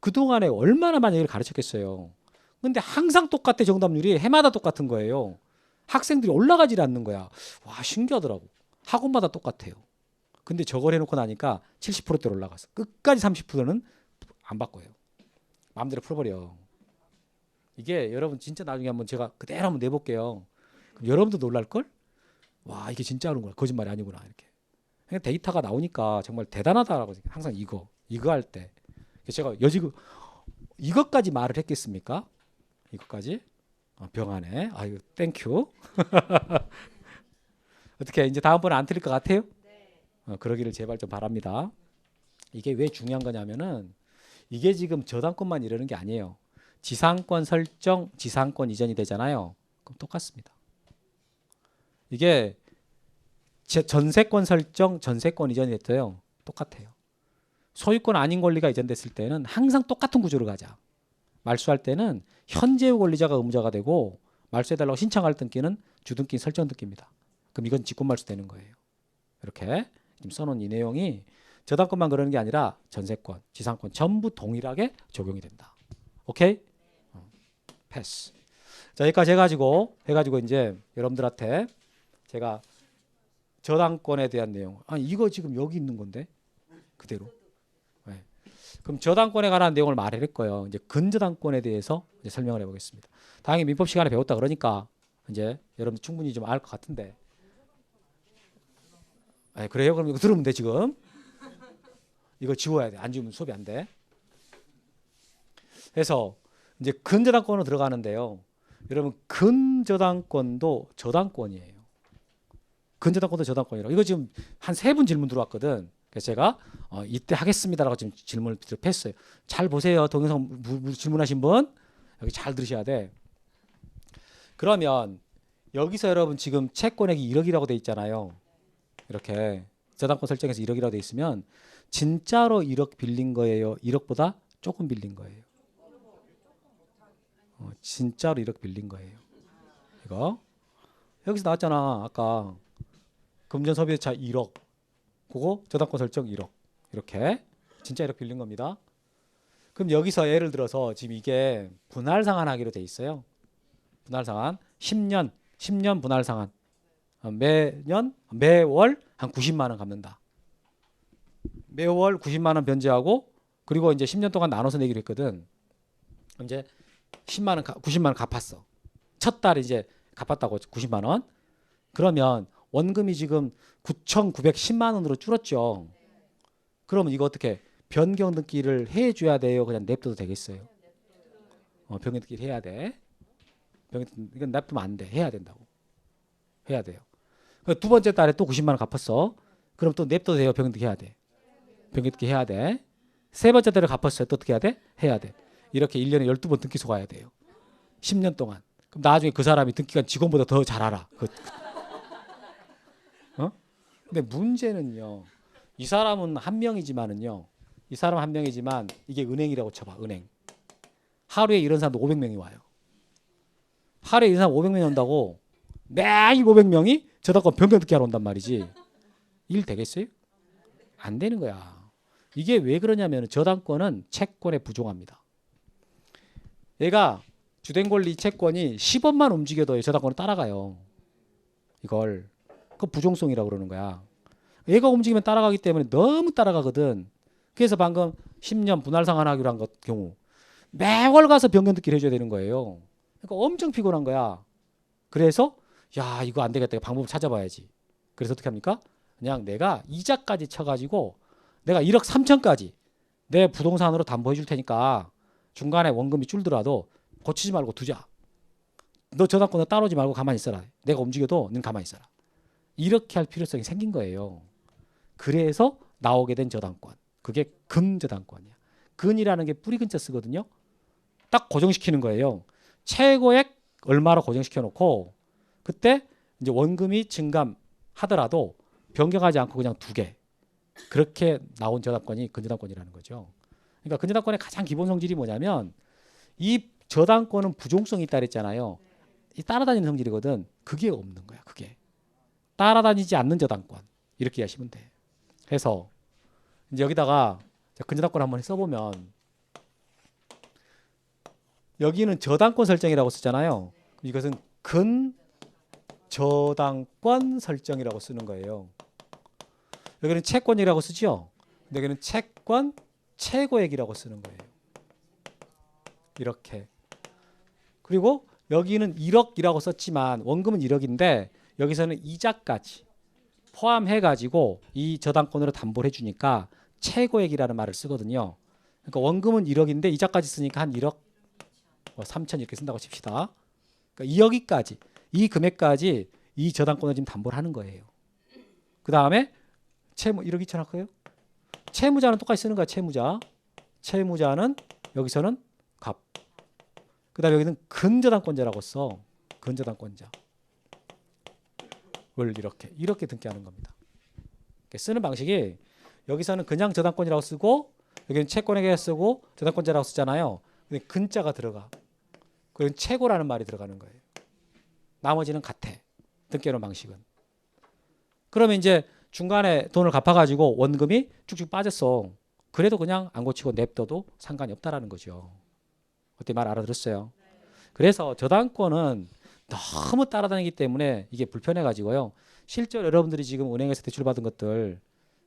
그동안에 얼마나 많이 얘기를 가르쳤겠어요. 근데 항상 똑같아. 정답률이 해마다 똑같은 거예요. 학생들이 올라가질 않는 거야. 와, 신기하더라고. 학원마다 똑같아요. 근데 저걸 해놓고 나니까 70%대로 올라갔어. 끝까지 30%는 안 바꿔요. 마음대로 풀어버려. 이게 여러분 진짜 나중에 한번 제가 그대로 한번 내볼게요. 그럼 여러분도 놀랄걸? 와, 이게 진짜 하는구나. 거짓말이 아니구나. 이렇게. 그냥 데이터가 나오니까 정말 대단하다라고 생각해요. 항상 이거 할 때. 제가 여지금 이것까지 말을 했겠습니까? 이것까지? 병 안에. 아유, 땡큐. 어떻게 이제 다음번에 안 틀릴 것 같아요? 그러기를 제발 좀 바랍니다. 이게 왜 중요한 거냐면은 이게 지금 저당권만 이러는 게 아니에요. 지상권 설정, 지상권 이전이 되잖아요. 그럼 똑같습니다. 이게 전세권 설정, 전세권 이전이 됐어요. 똑같아요. 소유권 아닌 권리가 이전됐을 때는 항상 똑같은 구조로 가자. 말소할 때는 현재의 권리자가 의무자가 되고 말소해달라고 신청할 등기는 주등기 설정 등기입니다. 그럼 이건 직권말소 되는 거예요. 이렇게 지금 써놓은 이 내용이 저당권만 그러는 게 아니라 전세권, 지상권 전부 동일하게 적용이 된다. 오케이? 패스. 자, 여기까지 해가지고 이제 여러분들한테 제가 저당권에 대한 내용. 아니, 이거 지금 여기 있는 건데 그대로. 네. 그럼 저당권에 관한 내용을 말할 거예요. 이제 근저당권에 대해서 이제 설명을 해보겠습니다. 당연히 민법 시간에 배웠다 그러니까 이제 여러분 충분히 좀 알 것 같은데. 네, 그래요? 그럼 이거 들으면 돼 지금. 이거 지워야 돼. 안 지우면 수업이 안 돼. 그래서 이제 근저당권으로 들어가는데요. 여러분 근저당권도 저당권이에요. 근저당권도 저당권이라고. 이거 지금 한 3분 질문 들어왔거든. 그래서 제가 이때 하겠습니다라고 지금 질문을 했어요. 잘 보세요. 동영상 질문하신 분 여기 잘 들으셔야 돼. 그러면 여기서 여러분 지금 채권액이 1억이라고 돼 있잖아요. 이렇게 저당권 설정해서 1억이라고 돼 있으면 진짜로 1억 빌린 거예요? 1억보다 조금 빌린 거예요? 진짜로 1억 빌린 거예요. 이거 여기서 나왔잖아. 아까 금전소비자 1억 그거 저당권 설정 1억 이렇게 진짜 1억 빌린 겁니다. 그럼 여기서 예를 들어서 지금 이게 분할상환하기로 돼 있어요. 분할상환 10년 분할상환 매월 한 90만 원 갚는다. 매월 90만 원 변제하고 그리고 이제 10년 동안 나눠서 내기로 했거든. 이제 90만 원 갚았어. 첫 달 이제 갚았다고 90만 원. 그러면 원금이 지금 9,910만 원으로 줄었죠. 그러면 이거 어떻게 변경 등기를 해줘야 돼요? 그냥 냅둬도 되겠어요? 변경 등기를 해야 돼. 이건 냅두면 안 돼. 해야 된다고. 해야 돼요. 두 번째 달에 또 90만 원 갚았어. 그럼 또 냅둬도 돼요? 변경 등기 해야 돼. 변경 등기 해야 돼. 세 번째 달에 갚았어요. 또 어떻게 해야 돼? 해야 돼. 이렇게 1년에 12번 등기소 가야 돼요. 10년 동안. 그럼 나중에 그 사람이 등기관 직원보다 더 잘 알아. 근데 문제는요. 이 사람은 한 명이지만은요. 이 사람 한 명이지만 이게 은행이라고 쳐봐. 은행. 하루에 이런 사람도 500명이 와요. 하루에 이런 사람 500명이 온다고 매일 500명이 저당권 변경 등기 하러 온단 말이지. 일 되겠어요? 안 되는 거야. 이게 왜 그러냐면 저당권은 채권에 부종합니다. 얘가 주된권리 채권이 10원만 움직여도 저당권을 따라가요. 이걸. 그 부종성이라고 그러는 거야. 얘가 움직이면 따라가기 때문에 너무 따라가거든. 그래서 방금 10년 분할상환하기로 한 것 경우 매월 가서 변경 등기를 해줘야 되는 거예요. 그러니까 엄청 피곤한 거야. 그래서 야 이거 안 되겠다. 방법을 찾아봐야지. 그래서 어떻게 합니까? 그냥 내가 이자까지 쳐가지고 내가 1억 3천까지 내 부동산으로 담보해 줄 테니까 중간에 원금이 줄더라도 고치지 말고 두자. 너 저당권을 따라오지 말고 가만히 있어라. 내가 움직여도 넌 가만히 있어라. 이렇게 할 필요성이 생긴 거예요. 그래서 나오게 된 저당권. 그게 금저당권이야. 근이라는 게 뿌리 근자 쓰거든요. 딱 고정시키는 거예요. 최고액 얼마로 고정시켜 놓고 그때 이제 원금이 증감하더라도 변경하지 않고 그냥 두게. 그렇게 나온 저당권이 근저당권이라는 거죠. 그러니까 근저당권의 가장 기본 성질이 뭐냐면 이 저당권은 부종성이 있다 그랬잖아요. 이 따라다니는 성질이거든. 그게 없는 거야. 그게. 따라다니지 않는 저당권. 이렇게 이해하시면 돼. 해서 이제 여기다가 근저당권 한번 써보면 여기는 저당권 설정이라고 쓰잖아요. 이것은 근저당권 설정이라고 쓰는 거예요. 여기는 채권이라고 쓰죠. 근데 여기는 채권 최고액이라고 쓰는 거예요. 이렇게. 그리고 여기는 1억이라고 썼지만 원금은 1억인데 여기서는 이자까지 포함해가지고 이 저당권으로 담보를 해주니까 최고액이라는 말을 쓰거든요. 그러니까 원금은 1억인데 이자까지 쓰니까 한 1억 3천 이렇게 쓴다고 칩시다. 그러니까 2억이까지 이 금액까지 이 저당권을 지금 담보를 하는 거예요. 그 다음에 채무 1억 2천 할까요? 채무자는 똑같이 쓰는 거야. 채무자는 여기서는 갑. 그 다음에 여기는 근저당권자라고 써. 근저당권자. 을 이렇게 등기하는 겁니다. 쓰는 방식이 여기서는 그냥 저당권이라고 쓰고 여기는 채권에게 쓰고 저당권자라고 쓰잖아요. 근데 근자가 들어가. 그건 최고라는 말이 들어가는 거예요. 나머지는 같아. 등기하는 방식은. 그러면 이제 중간에 돈을 갚아가지고 원금이 쭉쭉 빠졌어. 그래도 그냥 안 고치고 냅둬도 상관이 없다라는 거죠. 어때 말 알아들었어요? 그래서 저당권은 너무 따라다니기 때문에 이게 불편해가지고요. 실제로 여러분들이 지금 은행에서 대출받은 것들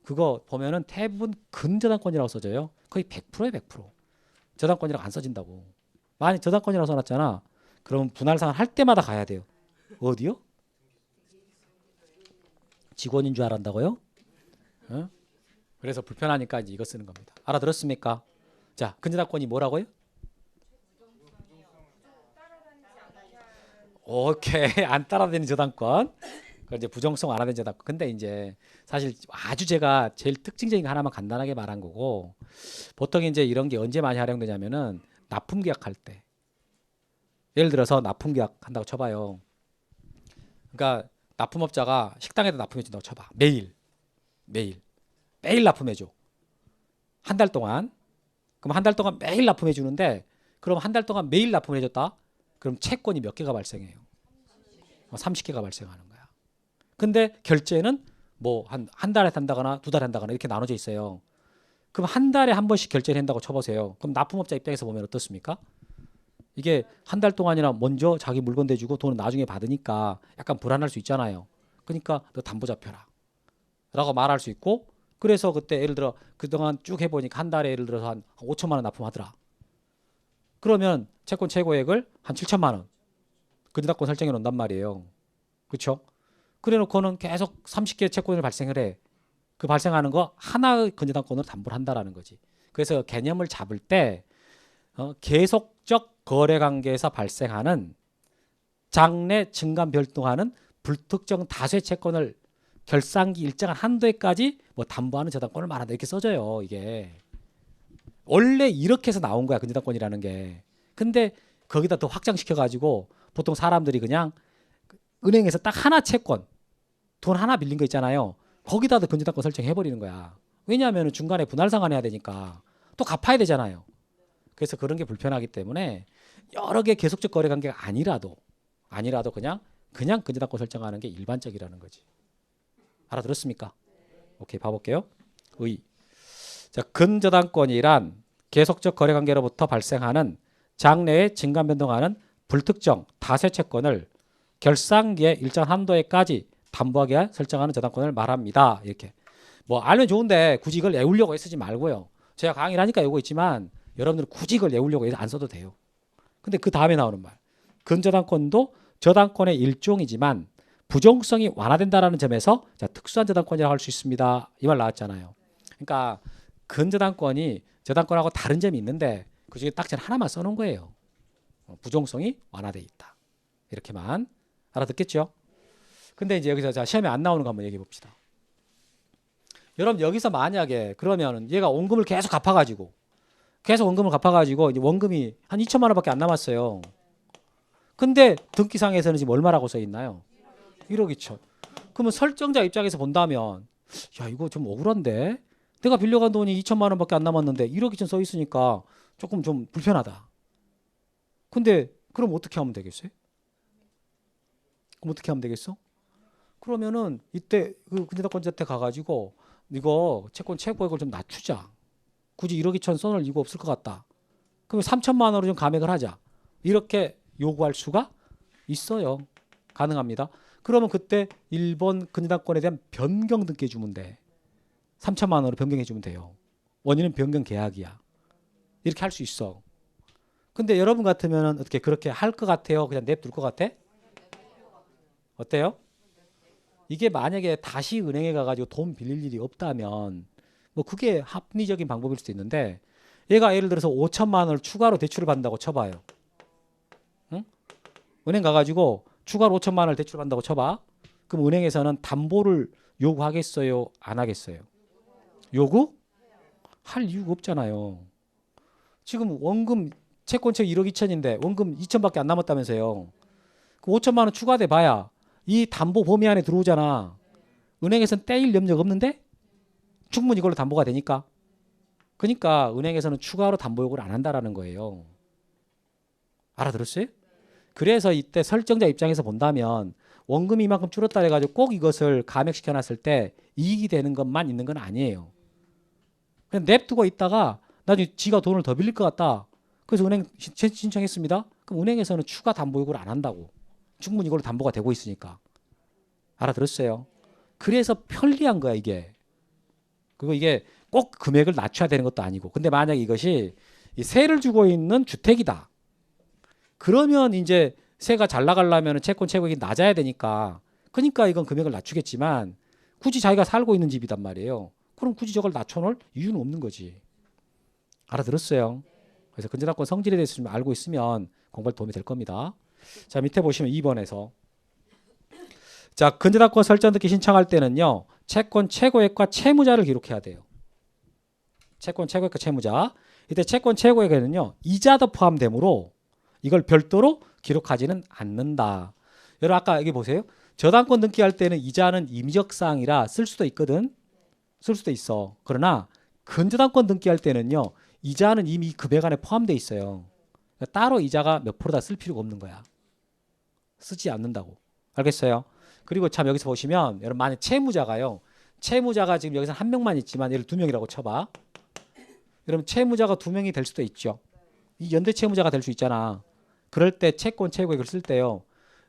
그거 보면은 대부분 근저당권이라고 써져요. 거의 100%에 100%. 저당권이라고 안 써진다고. 만약 저당권이라고 써놨잖아. 그럼 분할상환 할 때마다 가야 돼요. 어디요? 직원인 줄 알았다고요? 어? 그래서 불편하니까 이제 이거 쓰는 겁니다. 알아들었습니까? 자, 근저당권이 뭐라고요? 오케이. 안 따라다니는 저당권. 그 이제 부정성 완화된 저당권. 근데 이제 사실 아주 제가 제일 특징적인 거 하나만 간단하게 말한 거고 보통 이제 이런 게 언제 많이 활용되냐면은 납품 계약할 때. 예를 들어서 납품 계약 한다고 쳐봐요. 그러니까 납품업자가 식당에다 납품해 준다고 쳐봐. 매일 납품해 줘. 한 달 동안. 그럼 한 달 동안 매일 납품해 주는데 그럼 한 달 동안 매일 납품해 줬다. 그럼 채권이 몇 개가 발생해요? 30개가 발생하는 거야. 근데 결제는 뭐 한 달에 한다거나 두 달에 한다거나 이렇게 나눠져 있어요. 그럼 한 달에 한 번씩 결제를 한다고 쳐보세요. 그럼 납품업자 입장에서 보면 어떻습니까? 이게 한 달 동안이나 먼저 자기 물건 대주고 돈은 나중에 받으니까 약간 불안할 수 있잖아요. 그러니까 너 담보 잡혀라 라고 말할 수 있고 그래서 그때 예를 들어 그동안 쭉 해보니까 한 달에 예를 들어서 한 5천만 원 납품하더라. 그러면 채권 최고액을 한 7천만 원 근저당권 설정해 놓는단 말이에요. 그렇죠? 그래 놓고는 계속 30개 채권을 발생을 해. 그 발생하는 거 하나의 근저당권으로 담보를 한다라는 거지. 그래서 개념을 잡을 때 계속적 거래 관계에서 발생하는 장래 증감 별도하는 불특정 다수의 채권을 결산기 일정한 한도에까지 뭐 담보하는 저당권을 말한다 이렇게 써져요. 이게 원래 이렇게 해서 나온 거야 근저당권이라는 게. 근데 거기다 더 확장시켜 가지고 보통 사람들이 그냥 은행에서 딱 하나 채권 돈 하나 빌린 거 있잖아요. 거기다도 근저당권 설정해 버리는 거야. 왜냐하면 중간에 분할상환 해야 되니까 또 갚아야 되잖아요. 그래서 그런 게 불편하기 때문에 여러 개 계속적 거래 관계가 아니라도 그냥 근저당권 설정하는 게 일반적이라는 거지. 알아들었습니까? 오케이, 봐볼게요. 자, 근저당권이란 계속적 거래 관계로부터 발생하는 장래에 증감 변동하는 불특정 다세 채권을 결산기의 일정 한도에까지 담보하게 위해 설정하는 저당권을 말합니다. 이렇게 뭐 알면 좋은데 굳이 이걸 외우려고 애쓰지 말고요. 제가 강의를 하니까 이거 있지만 여러분들은 굳이 이걸 외우려고 안 써도 돼요. 근데 그 다음에 나오는 말 근저당권도 저당권의 일종이지만 부정성이 완화된다라는 점에서 자, 특수한 저당권이라고 할 수 있습니다. 이 말 나왔잖아요. 그러니까 근저당권이 저당권하고 다른 점이 있는데 그중에 딱 하나만 써놓은 거예요. 부정성이 완화돼 있다. 이렇게만 알아듣겠죠? 근데 이제 여기서 자, 시험에 안 나오는 거 한번 얘기해 봅시다. 여러분 여기서 만약에 그러면 얘가 원금을 계속 갚아가지고 이제 원금이 한 2천만 원밖에 안 남았어요. 근데 등기상에서는 지금 얼마라고 써 있나요? 1억 2천. 그러면 설정자 입장에서 본다면 야 이거 좀 억울한데 내가 빌려간 돈이 2천만 원밖에 안 남았는데 1억 2천 써 있으니까 조금 좀 불편하다. 근데 그럼 어떻게 하면 되겠어요? 그러면은 이때 그 근저당권자한테 가가지고 이거 채권 최고액을 좀 낮추자. 굳이 1억 2천 써놓을 이유가 없을 것 같다. 그러면 3천만 원으로 좀 감액을 하자. 이렇게 요구할 수가 있어요. 가능합니다. 그러면 그때 1번 근저당권에 대한 변경 등기해 주면 돼. 3천만 원으로 변경해 주면 돼요. 원인은 변경 계약이야. 이렇게 할 수 있어. 근데 여러분 같으면 어떻게 그렇게 할 것 같아요? 그냥 냅둘 것 같아? 어때요? 이게 만약에 다시 은행에 가가지고 돈 빌릴 일이 없다면 뭐 그게 합리적인 방법일 수도 있는데 얘가 예를 들어서 5천만 원을 추가로 대출을 받는다고 쳐봐요. 응? 은행 가가지고 추가로 5천만 원을 대출 받는다고 쳐봐. 그럼 은행에서는 담보를 요구하겠어요? 안 하겠어요? 요구? 할 이유가 없잖아요. 지금 원금 채권책 1억 2천인데 원금 2천밖에 안 남았다면서요. 그 5천만 원 추가돼 봐야 이 담보 범위 안에 들어오잖아. 은행에서는 떼일 염려가 없는데 충분히 이걸로 담보가 되니까. 그러니까 은행에서는 추가로 담보 요구를 안 한다라는 거예요. 알아들었어요? 그래서 이때 설정자 입장에서 본다면 원금이 이만큼 줄었다 해가지고 꼭 이것을 감액시켜 놨을 때 이익이 되는 것만 있는 건 아니에요. 그냥 냅두고 있다가 나중에 지가 돈을 더 빌릴 것 같다. 그래서 은행 신청했습니다. 그럼 은행에서는 추가 담보 요구를 안 한다고. 충분히 이걸로 담보가 되고 있으니까. 알아들었어요? 그래서 편리한 거야 이게. 그리고 이게 꼭 금액을 낮춰야 되는 것도 아니고. 근데 만약에 이것이 세를 주고 있는 주택이다. 그러면 이제 세가 잘 나가려면 채권 채권이 낮아야 되니까. 그러니까 이건 금액을 낮추겠지만 굳이 자기가 살고 있는 집이단 말이에요. 그럼 굳이 저걸 낮춰놓을 이유는 없는 거지. 알아들었어요? 그래서 근저당권 성질에 대해서 좀 알고 있으면 공부할 도움이 될 겁니다. 자, 밑에 보시면 2번에서 자, 근저당권 설정 등기 신청할 때는요. 채권 최고액과 채무자를 기록해야 돼요. 채권 최고액과 채무자. 이때 채권 최고액에는요. 이자도 포함되므로 이걸 별도로 기록하지는 않는다. 여러분 아까 여기 보세요. 저당권 등기할 때는 이자는 임의적 사항이라 쓸 수도 있거든. 쓸 수도 있어. 그러나 근저당권 등기할 때는요. 이자는 이미 금액 안에 포함되어 있어요. 그러니까 따로 이자가 몇 프로다 쓸 필요가 없는 거야. 쓰지 않는다고. 알겠어요? 그리고 참 여기서 보시면 여러분 만약 채무자가요. 채무자가 지금 여기서 한 명만 있지만 예를 2명이라고 쳐봐. 여러분 채무자가 2명이 될 수도 있죠. 이 연대 채무자가 될 수 있잖아. 그럴 때 채권 최고액을 쓸 때요.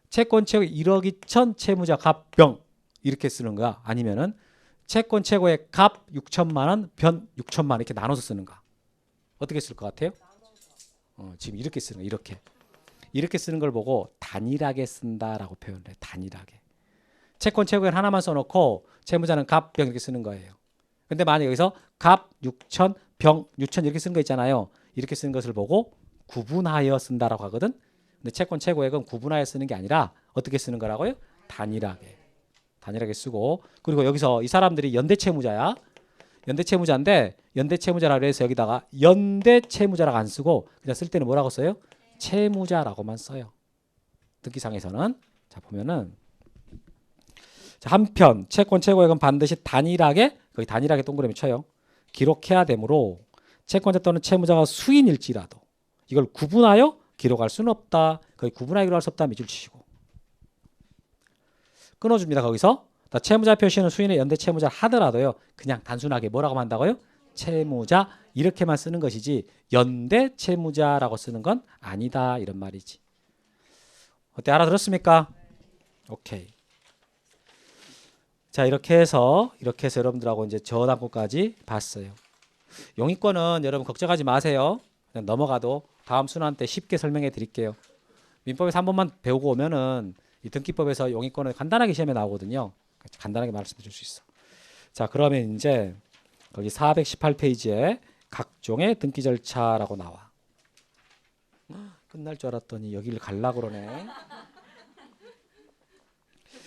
채권 최고액 1억 2천 채무자 갑병 이렇게 쓰는 거야. 아니면은 채권 최고액 갑 6천만 원, 변 6천만 원 이렇게 나눠서 쓰는 거야. 어떻게 쓸 것 같아요? 지금 이렇게 쓰는 거 이렇게 쓰는 걸 보고 단일하게 쓴다라고 표현을 해. 단일하게. 채권 최고액 하나만 써놓고 채무자는 갑, 병 이렇게 쓰는 거예요. 근데 만약 여기서 갑 6천, 병 6천 이렇게 쓰는 거 있잖아요. 이렇게 쓰는 것을 보고 구분하여 쓴다라고 하거든. 근데 채권 최고액은 구분하여 쓰는 게 아니라 어떻게 쓰는 거라고요? 단일하게 쓰고. 그리고 여기서 이 사람들이 연대 채무자야. 연대 채무자인데 연대 채무자라고 해서 여기다가 연대 채무자라고 안 쓰고 그냥 쓸 때는 뭐라고 써요? 채무자라고만 써요. 등기상에서는. 자 보면은 자, 한편 채권 최고액은 반드시 단일하게 거기 단일하게 동그라미 쳐요. 기록해야 되므로 채권자 또는 채무자가 수인일지라도 이걸 구분하여 기록할 수는 없다. 거기 구분하여 기록할 수 없다. 밑줄 치시고 끊어줍니다. 거기서 채무자 표시는 수인의 연대 채무자 하더라도요. 그냥 단순하게 뭐라고 한다고요? 채무자 이렇게만 쓰는 것이지 연대 채무자라고 쓰는 건 아니다. 이런 말이지. 어때? 알아들었습니까? 오케이. 자 이렇게 해서 여러분들하고 이제 저당권까지 봤어요. 용의권은 여러분 걱정하지 마세요. 그냥 넘어가도 다음 순환 때 쉽게 설명해 드릴게요. 민법에서 한 번만 배우고 오면은 이 등기법에서 용의권은 간단하게 시험에 나오거든요. 간단하게 말씀드릴 수 있어. 자 그러면 이제 거기 418페이지에 각종의 등기 절차라고 나와. 끝날 줄 알았더니 여기를 가려고 그러네.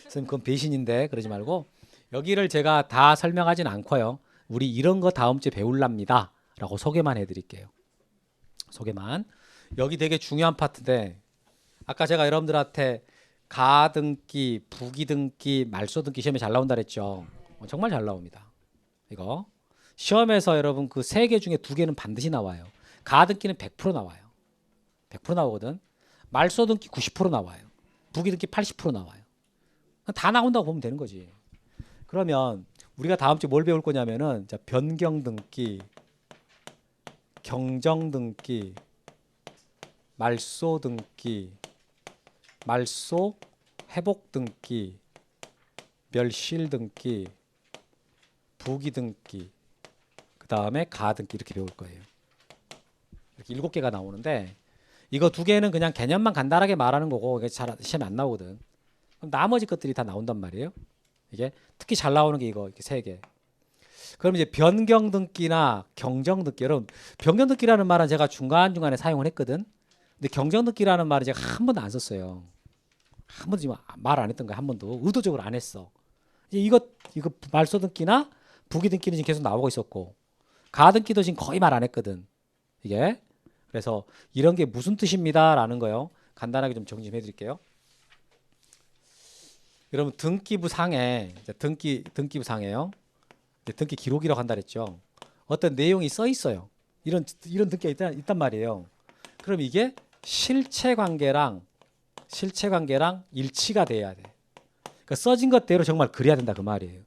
선생님 그건 배신인데 그러지 말고 여기를 제가 다 설명하진 않고요. 우리 이런 거 다음 주에 배울랍니다. 라고 소개만 해드릴게요. 소개만. 여기 되게 중요한 파트인데 아까 제가 여러분들한테 가등기, 부기등기, 말소등기 시험에 잘 나온다 그랬죠. 정말 잘 나옵니다. 이거 시험에서 여러분 그 3개 중에 2개는 반드시 나와요. 가등기는 100% 나와요. 100% 나오거든. 말소등기 90% 나와요. 부기등기 80% 나와요. 다 나온다고 보면 되는 거지. 그러면 우리가 다음 주에 뭘 배울 거냐면은 자, 변경등기, 경정등기, 말소 등기, 말소 회복 등기, 멸실 등기, 부기 등기, 그 다음에 가 등기 이렇게 배울 거예요. 이렇게 7개가 나오는데 이거 2개는 그냥 개념만 간단하게 말하는 거고 이게 잘 시험에 안 나오거든. 그럼 나머지 것들이 다 나온단 말이에요. 이게 특히 잘 나오는 게 이거 이렇게 3개. 그럼 이제 변경 등기나 경정 등기. 여러분 변경 등기라는 말은 제가 중간중간에 사용을 했거든. 근데 경정 등기라는 말은 제가 한 번도 안 썼어요. 한 번도 지금 말 안 했던 거야. 한 번도 의도적으로 안 했어. 이제 이거 말소 등기나 부기 등기는 지금 계속 나오고 있었고 가 등기도 지금 거의 말 안 했거든. 이게 그래서 이런 게 무슨 뜻입니다라는 거요. 간단하게 좀 정리 좀 해드릴게요. 여러분 등기부 상에 등기부 상에요. 등기 기록이라고 한다 그랬죠. 어떤 내용이 써 있어요. 이런 등기가 있단 말이에요. 그럼 이게 실체 관계랑 일치가 돼야 돼. 그러니까 써진 것대로 정말 그래야 된다 그 말이에요.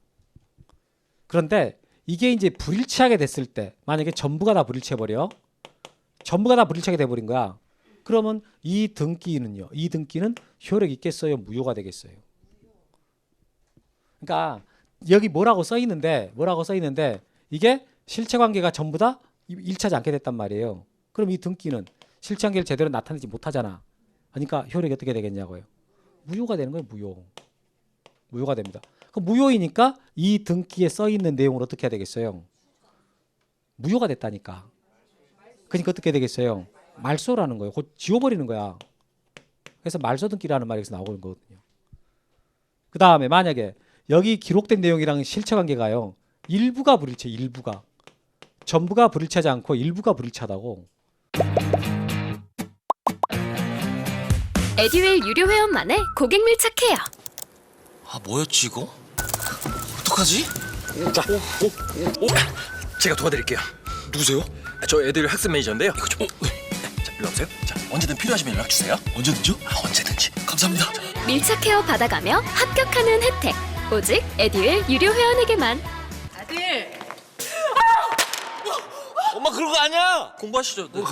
그런데 이게 이제 불일치하게 됐을 때 만약에 전부가 다 불일치해 버려. 전부가 다 불일치하게 돼 버린 거야. 그러면 이 등기는 효력 있겠어요? 무효가 되겠어요? 그러니까 여기 뭐라고 써 있는데 이게 실체 관계가 전부 다 일치하지 않게 됐단 말이에요. 그럼 이 등기는 실체 관계를 제대로 나타내지 못하잖아. 그러니까 효력이 어떻게 되겠냐고요. 무효가 되는 거예요. 무효가 됩니다. 그럼 무효이니까 이 등기에 써 있는 내용을 어떻게 해야 되겠어요? 무효가 됐다니까. 그러니까 어떻게 되겠어요? 말소라는 거예요. 곧 지워버리는 거야. 그래서 말소 등기라는 말이 여기서 나오는 거거든요. 그 다음에 만약에 여기 기록된 내용이랑 실체 관계가요. 일부가 불일치, 일부가. 전부가 불일치하지 않고 일부가 불일치하다고. 에듀윌 유료 회원만의 고객 밀착해요. 아 뭐였지 이거? 어떡하지? 자, 제가 도와드릴게요. 누구세요? 저 애들 학습 매니저인데요. 이거 좀. 네. 자, 일로 오세요. 자, 언제든 필요하시면 연락 주세요. 언제든지요? 아, 언제든지. 감사합니다. 밀착 케어 받아가며 합격하는 혜택. 오직 에듀윌 유료 회원에게만. 아들 엄마 그런 거 아니야. 공부하시죠. 네.